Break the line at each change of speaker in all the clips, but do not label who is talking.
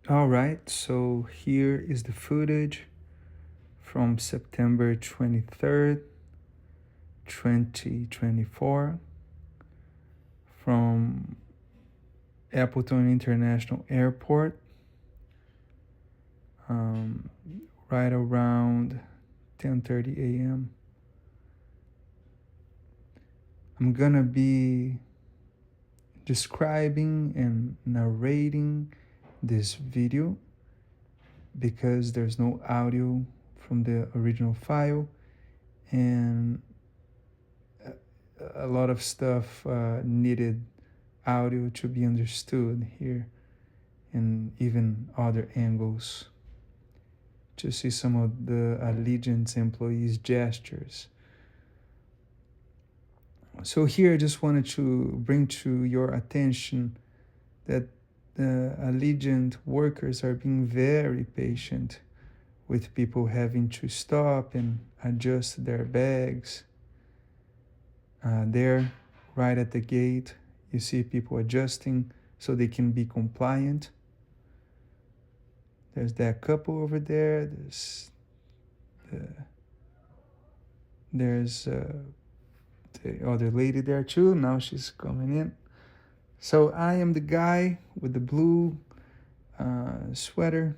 All right, so here is the footage from September 23rd, 2024 from Appleton International Airport, right around 10:30 a.m. I'm gonna be describing and narrating this video because there's no audio from the original file, and a lot of stuff needed audio to be understood here, and even other angles to see some of the Allegiant employees' gestures. So here I just wanted to bring to your attention that the Allegiant workers are being very patient with people having to stop and adjust their bags. There, right at the gate, you see people adjusting so they can be compliant. There's that couple over there. There's the other lady there too. Now she's coming in. So I am the guy with the blue sweater.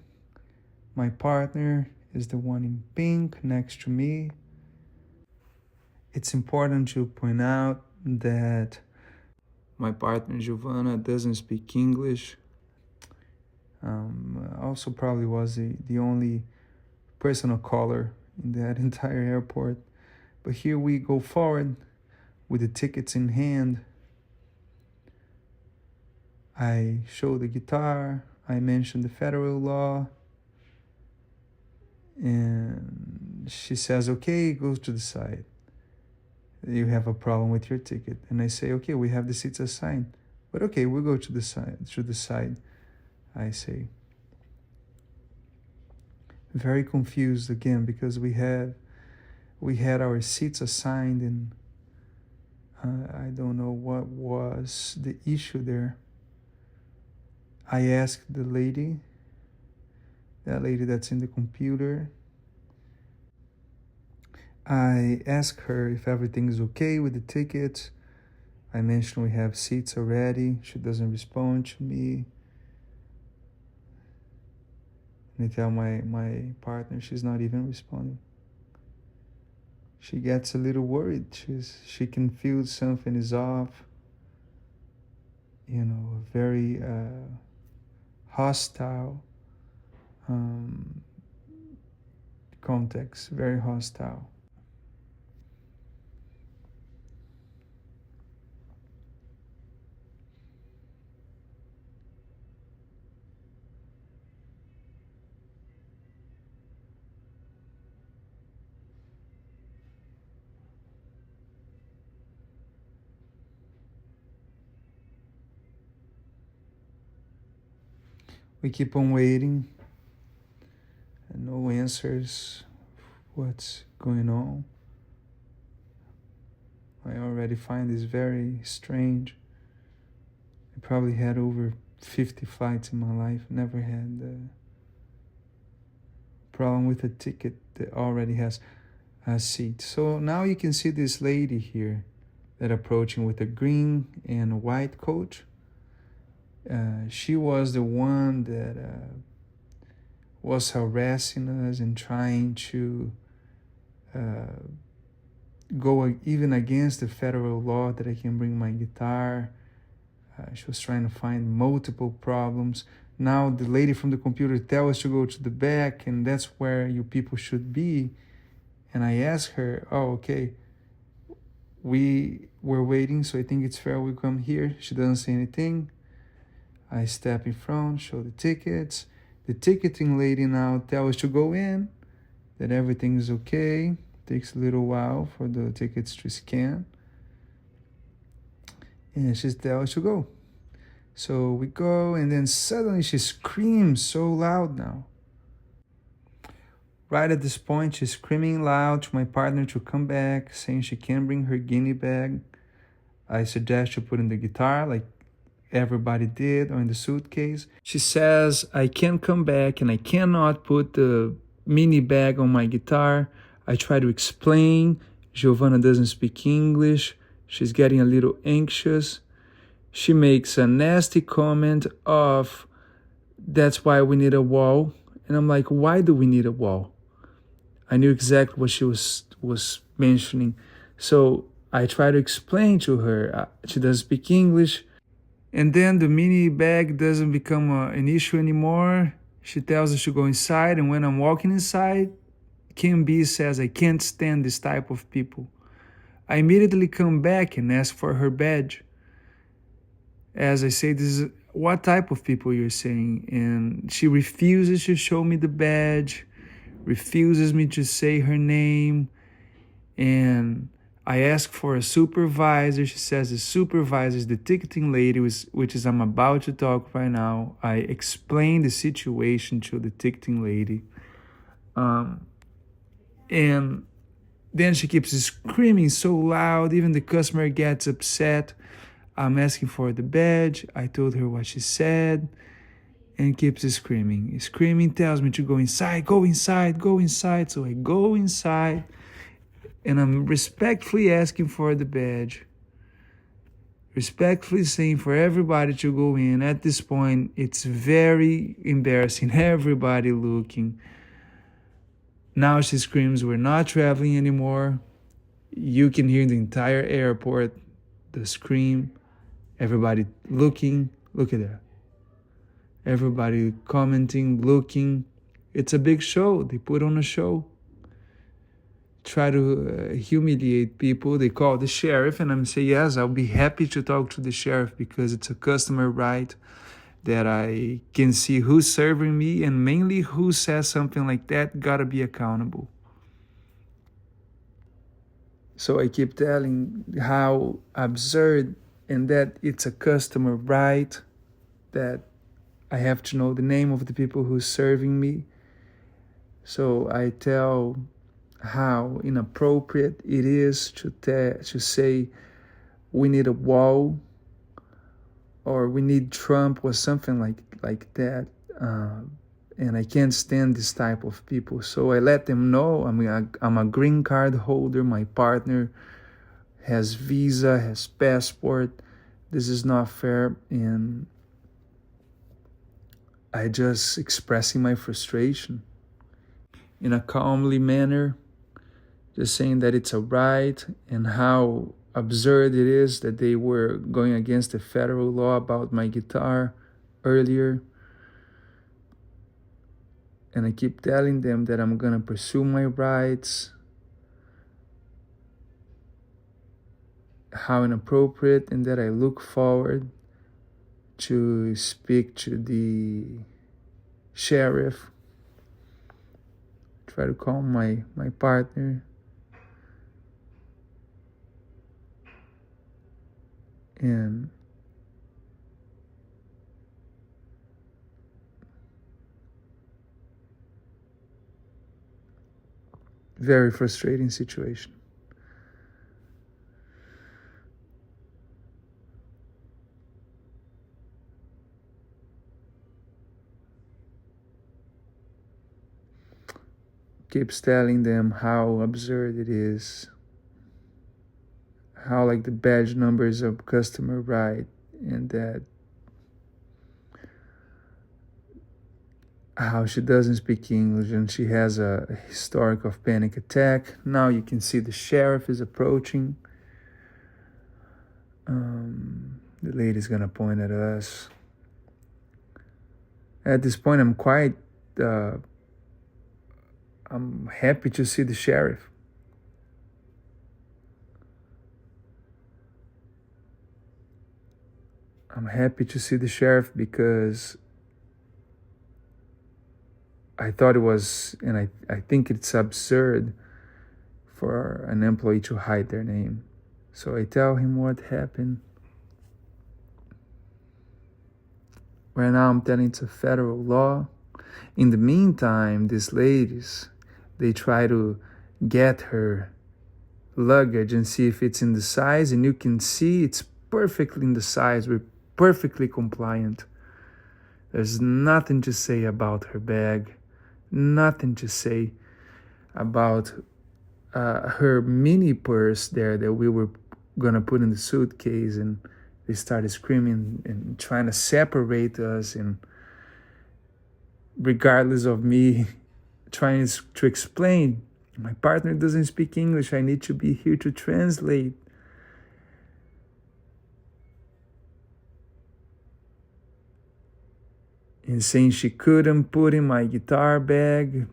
My partner is the one in pink next to me. It's important to point out that my partner Giovanna doesn't speak English. Also probably was the only person of color in that entire airport. But here we go forward with the tickets in hand. I show the guitar, I mention the federal law, and she says, okay, goes to the side. You have a problem with your ticket. And I say, okay, we have the seats assigned. But okay, we'll go to the side, I say. Very confused again because we had our seats assigned, and I don't know what was the issue there. I asked that lady that's in the computer, I asked her if everything is okay with the tickets. I mentioned we have seats already. She doesn't respond to me. And I tell my partner she's not even responding. She gets a little worried. She can feel something is off. Very hostile context, very hostile. We keep on waiting, and no answers. What's going on? I already find this very strange. I probably had over 50 flights in my life. Never had a problem with a ticket that already has a seat. So now you can see this lady here that approaching with a green and a white coat. She was the one that was harassing us and trying to go even against the federal law that I can bring my guitar. She was trying to find multiple problems. Now the lady from the computer tells us to go to the back, and that's where you people should be. And I asked her, oh, okay, we were waiting, so I think it's fair we come here. She doesn't say anything. I step in front, show the tickets. The ticketing lady now tells us to go in, that everything is okay. Takes a little while for the tickets to scan. And she tells us to go. So we go, and then suddenly she screams so loud now. Right at this point, she's screaming loud to my partner to come back, saying she can't bring her guinea bag. I suggest she put in the guitar, like everybody did, or in the suitcase. She says, I can't come back and I cannot put the mini bag on my guitar. I try to explain. Giovanna doesn't speak English. She's getting a little anxious. She makes a nasty comment of, that's why we need a wall. And I'm like, why do we need a wall? I knew exactly what she was mentioning. So I try to explain to her. She doesn't speak English. And then the mini bag doesn't become an issue anymore. She tells us to go inside. And when I'm walking inside, Kim B says, I can't stand this type of people. I immediately come back and ask for her badge. As I say, this is what type of people you're saying. And she refuses to show me the badge, refuses me to say her name. And I ask for a supervisor. She says the supervisor is the ticketing lady, which is I'm about to talk right now. I explain the situation to the ticketing lady. And then she keeps screaming so loud, even the customer gets upset. I'm asking for the badge. I told her what she said, and keeps screaming. Screaming tells me to go inside, go inside, go inside. So I go inside, and I'm respectfully asking for the badge. Respectfully saying for everybody to go in. At this point, it's very embarrassing. Everybody looking. Now she screams, we're not traveling anymore. You can hear the entire airport, the scream. Everybody looking, look at that. Everybody commenting, looking. It's a big show. They put on a show. Try to humiliate people. They call the sheriff, and I'm saying, yes, I'll be happy to talk to the sheriff because it's a customer right that I can see who's serving me, and mainly who says something like that gotta be accountable. So I keep telling how absurd, and that it's a customer right, that I have to know the name of the people who's serving me. So I tell how inappropriate it is to say we need a wall or we need Trump or something like that. And I can't stand this type of people. So I let them know I'm a green card holder. My partner has visa, has passport. This is not fair. And I just expressing my frustration in a calmly manner, just saying that it's a right and how absurd it is that they were going against the federal law about my guitar earlier. And I keep telling them that I'm gonna pursue my rights, how inappropriate, and that I look forward to speak to the sheriff, try to call my partner, and very frustrating situation. Keeps telling them how absurd it is, how like the badge number is a customer right, and that how she doesn't speak English and she has a historic of panic attack. Now you can see the sheriff is approaching. The lady's gonna point at us. At this point, I'm happy to see the sheriff. I'm happy to see the sheriff because I thought it was, and I think it's absurd for an employee to hide their name. So I tell him what happened. Right now I'm telling it's a federal law. In the meantime, these ladies, they try to get her luggage and see if it's in the size, and you can see it's perfectly in the size with perfectly compliant. There's nothing to say about her bag, nothing to say about her mini purse there that we were gonna put in the suitcase, and they started screaming and trying to separate us, and regardless of me trying to explain, my partner doesn't speak English, I need to be here to translate. And saying she couldn't put in my guitar bag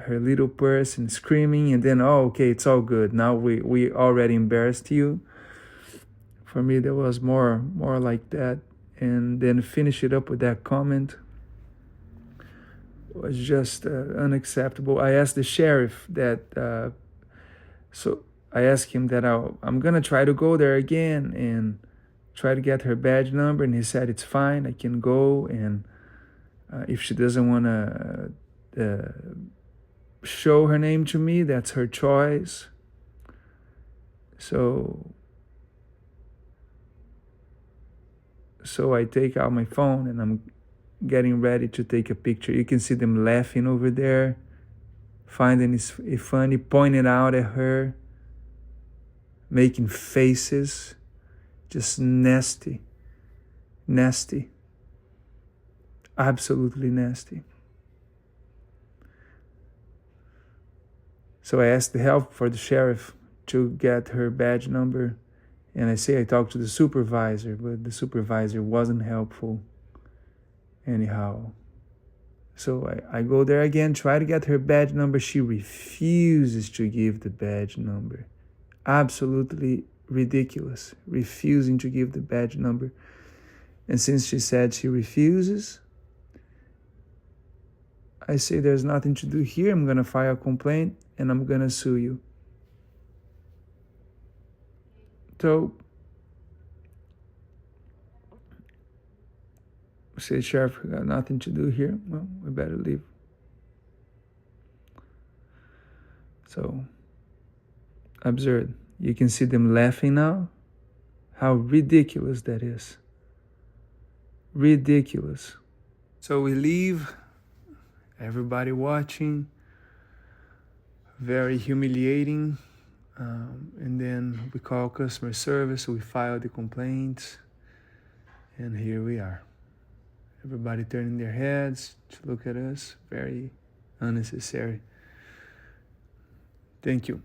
her little purse, and screaming, and then, oh, okay, it's all good. Now we already embarrassed you. For me, there was more like that. And then finish it up with that comment was just unacceptable. I asked the sheriff that, so I asked him that I'm gonna try to go there again and try to get her badge number, and he said it's fine, I can go, and if she doesn't want to show her name to me, that's her choice. So I take out my phone and I'm getting ready to take a picture. You can see them laughing over there, finding it funny, pointing out at her, making faces, just nasty, absolutely nasty. So I asked the help for the sheriff to get her badge number, and I talked to the supervisor, but the supervisor wasn't helpful anyhow. So I go there again, try to get her badge number. She refuses to give the badge number. Absolutely ridiculous, refusing to give the badge number. And since she said she refuses, I say there's nothing to do here. I'm going to file a complaint and I'm going to sue you. So I say, Sheriff, we got nothing to do here. Well, we better leave. So absurd. You can see them laughing now. How ridiculous that is. Ridiculous. So we leave, everybody watching, very humiliating. And then we call customer service, we file the complaints, and here we are. Everybody turning their heads to look at us, very unnecessary. Thank you.